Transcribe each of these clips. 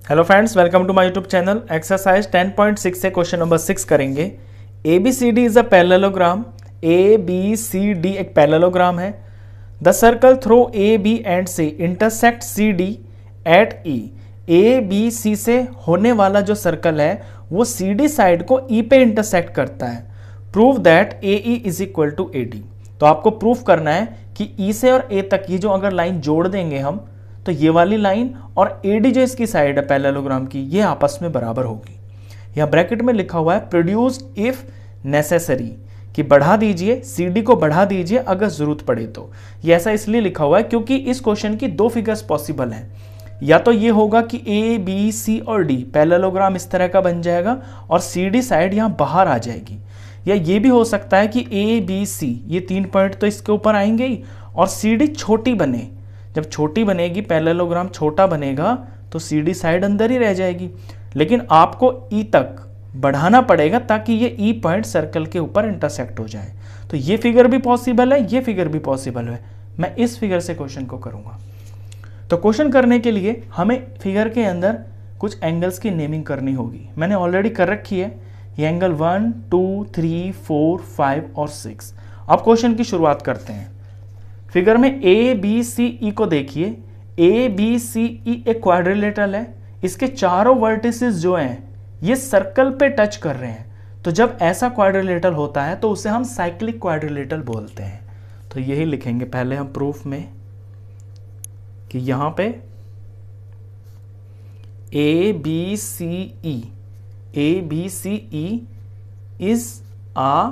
Hello friends, welcome to my YouTube channel. Exercise 10.6 से question number 6 करेंगे। A B C D is a parallelogram. A B C D एक parallelogram है। The circle through A B and C intersect C D at E. A B C से होने वाला जो circle है वो सी डी साइड को ई पे इंटरसेक्ट करता है। Prove that A E is equal to A D. तो आपको प्रूफ करना है कि ई से और ए तक ये जो अगर लाइन जोड़ देंगे हम, तो ये वाली लाइन और एडी जो इसकी साइड है पैरेललोग्राम की, ये आपस में बराबर होगी। यहाँ ब्रैकेट में लिखा हुआ है प्रोड्यूस्ड इफ नेसेसरी, कि बढ़ा दीजिए, सीडी को बढ़ा दीजिए अगर जरूरत पड़े तो। ये ऐसा इसलिए लिखा हुआ है क्योंकि इस क्वेश्चन की दो फिगर्स पॉसिबल हैं। या तो ये होगा कि ए बी सी और डी पैरेललोग्राम इस तरह का बन जाएगा और सी डी साइड यहाँ बाहर आ जाएगी, या ये भी हो सकता है कि ए बी सी ये 3 पॉइंट तो इसके ऊपर आएंगे ही और सी डी छोटी बने। जब छोटी बनेगी, पैरेललोग्राम छोटा बनेगा, तो सी डी साइड अंदर ही रह जाएगी। लेकिन आपको ई तक बढ़ाना पड़ेगा ताकि ये ई पॉइंट सर्कल के ऊपर इंटरसेक्ट हो जाए। तो ये फिगर भी पॉसिबल है, ये फिगर भी पॉसिबल है। मैं इस फिगर से क्वेश्चन को करूंगा। तो क्वेश्चन करने के लिए हमें फिगर के अंदर कुछ एंगल्स की नेमिंग करनी होगी। मैंने ऑलरेडी कर रखी है। ये एंगल 1, 2, 3, 4, 5 और 6। अब क्वेश्चन की शुरुआत करते हैं। फिगर में ए बी सी ई को देखिए। ए बी सी ई एक क्वाड्रिलेटरल है। इसके चारों वर्टिसेस जो हैं ये सर्कल पे टच कर रहे हैं। तो जब ऐसा क्वाड्रिलेटरल होता है तो उसे हम साइक्लिक क्वाड्रिलेटरल बोलते हैं। तो यही लिखेंगे पहले हम प्रूफ में कि यहां पे A B C E is a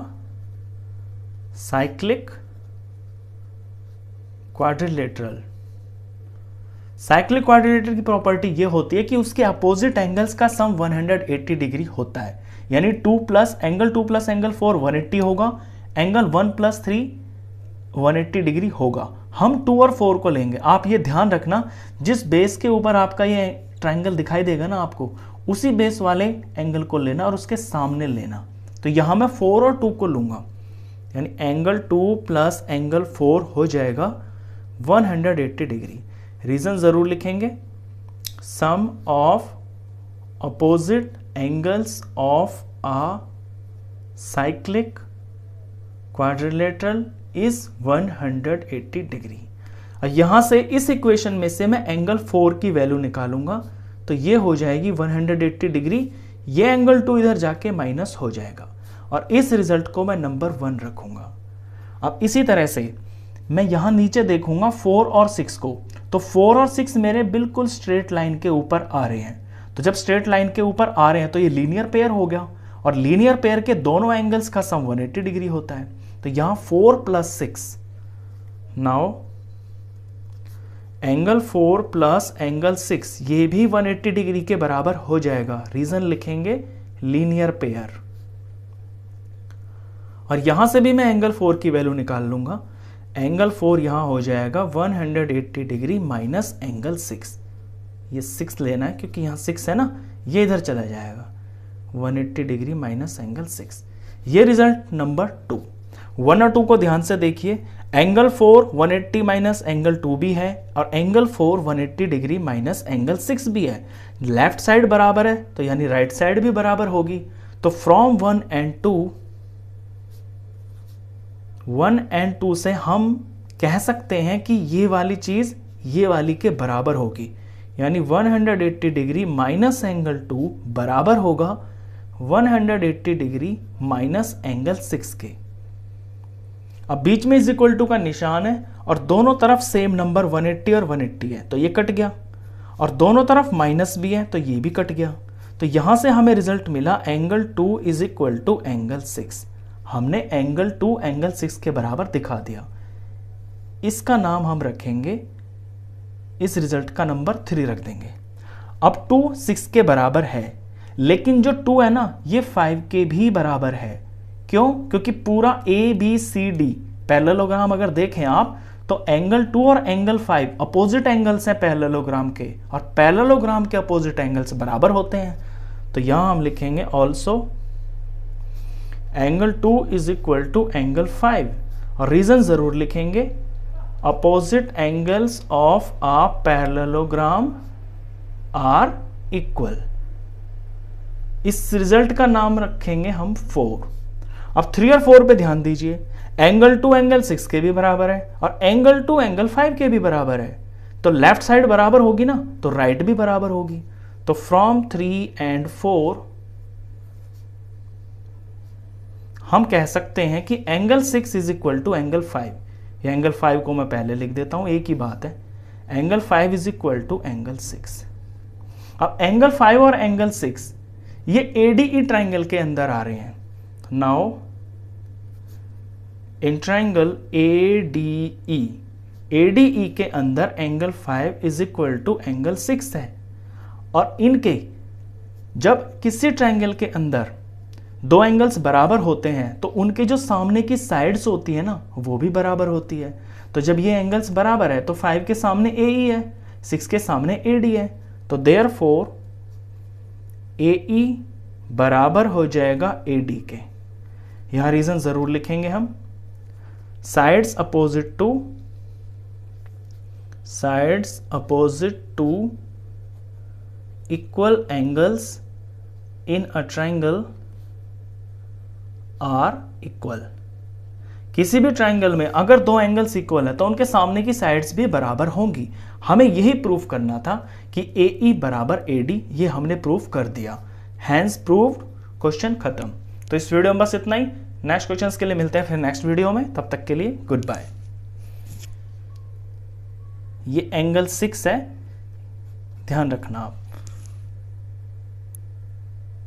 cyclic quadrilateral. Cyclic quadrilateral की प्रॉपर्टी ये होती है कि उसके अपोजिट एंगल्स का सम 180 डिग्री होता है। यानी 2 प्लस एंगल 4 180 होगा, एंगल 1 प्लस 3 180 डिग्री होगा। हम 2 और 4 को लेंगे। आप ये ध्यान रखना, जिस बेस के ऊपर आपका ये ट्रायंगल दिखाई देगा ना आपको, उसी बेस वाले एंगल को लेना और उसके सामने लेना। तो यहां मैं 4 और 2 को लूंगा, यानी एंगल 2 प्लस एंगल 4 हो जाएगा 180 डिग्री। रीजन जरूर लिखेंगे। Sum of opposite angles of a cyclic quadrilateral is 180 degree. यहां से इस इक्वेशन में से मैं एंगल 4 की वैल्यू निकालूंगा, तो ये हो जाएगी 180 डिग्री। ये एंगल 2 इधर जाके माइनस हो जाएगा और इस रिजल्ट को मैं नंबर 1 रखूंगा। अब इसी तरह से मैं यहां नीचे देखूंगा 4 और 6 को, तो 4 और 6 मेरे बिल्कुल स्ट्रेट लाइन के ऊपर आ रहे हैं। तो जब स्ट्रेट लाइन के ऊपर आ रहे हैं तो ये लीनियर पेयर हो गया और लीनियर पेयर के दोनों एंगल्स का सम 180 डिग्री होता है। तो यहां 4 plus 6, now angle 4 plus angle 6 ये भी 180 डिग्री के बराबर हो जाएगा। रीजन लिखेंगे लीनियर पेयर। और यहां से भी मैं एंगल 4 की वैल्यू निकाल लूंगा। एंगल 4 यहां हो जाएगा 180 डिग्री माइनस एंगल 6। ये 6 लेना है क्योंकि यहां 6 है ना, ये इधर चला जाएगा। 180 डिग्री माइनस एंगल 6, ये रिजल्ट नंबर 2। 1 और 2 को ध्यान से देखिए। एंगल 4 180 माइनस एंगल 2 भी है और एंगल 4 180 डिग्री माइनस एंगल 6 भी है। लेफ्ट साइड बराबर है तो यानी राइट साइड भी बराबर होगी। तो फ्रॉम 1 एंड 2 से हम कह सकते हैं कि ये वाली चीज ये वाली के बराबर होगी, यानी 180 डिग्री माइनस एंगल 2 बराबर होगा 180 डिग्री माइनस एंगल 6 के। अब बीच में इज इक्वल टू का निशान है और दोनों तरफ सेम नंबर 180 और 180 है, तो ये कट गया। और दोनों तरफ माइनस भी है तो ये भी कट गया। तो यहां से हमें रिजल्ट मिला angle 2 is equal to angle 6। हमने एंगल 2 एंगल 6 के बराबर दिखा दिया। इसका नाम हम रखेंगे, इस रिजल्ट का नंबर 3 रख देंगे। अब 2 6 के बराबर है, लेकिन जो 2 है ना ये 5 के भी बराबर है। क्यों? क्योंकि पूरा A B C D parallelogram अगर देखें आप तो एंगल 2 और एंगल 5 अपोजिट एंगल्स हैं पैरेललोग्राम के, और पैरेललोग्राम के अपोजिट एंगल्स बराबर होते हैं। तो यहां हम लिखेंगे also angle 2 is equal to angle 5, और रीजन जरूर लिखेंगे opposite angles of a parallelogram are equal, इस रिजल्ट का नाम रखेंगे हम 4। अब 3 और 4 पे ध्यान दीजिए, एंगल 2 एंगल 6 के भी बराबर है और एंगल 2 एंगल 5 के भी बराबर है, तो लेफ्ट साइड बराबर होगी ना, तो राइट भी बराबर होगी। तो फ्रॉम 3 and 4 हम कह सकते हैं कि angle 6 is equal to angle 5। ये एंगल 5 को मैं पहले लिख देता हूं, एक ही बात है। Angle 5 is equal to angle 6। अब एंगल 5 और एंगल 6 ये ADE ट्राइंगल के अंदर आ रहे हैं। नाउ इन ट्राइंगल ADE के अंदर angle 5 is equal to angle 6 है, और इनके जब किसी ट्राइंगल के अंदर दो एंगल्स बराबर होते हैं तो उनके जो सामने की साइड्स होती है ना, वो भी बराबर होती है। तो जब ये एंगल्स बराबर है तो 5 के सामने AE है, 6 के सामने AD है, तो देयरफॉर AE बराबर हो जाएगा AD के। यहां रीजन जरूर लिखेंगे हम, sides opposite to equal angles in a triangle are equal. किसी भी ट्राइंगल में अगर दो एंगल्स इक्वल है तो उनके सामने की साइड्स भी बराबर होंगी। हमें यही प्रूफ करना था कि AE बराबर AD, ये हमने प्रूफ कर दिया। हैंस प्रूव्ड, क्वेश्चन खत्म। तो इस वीडियो में बस इतना ही। नेक्स्ट क्वेश्चंस के लिए मिलते हैं फिर नेक्स्ट वीडियो में, तब तक के लिए गुड बाय। ये एंगल 6 है, ध्यान रखना आप।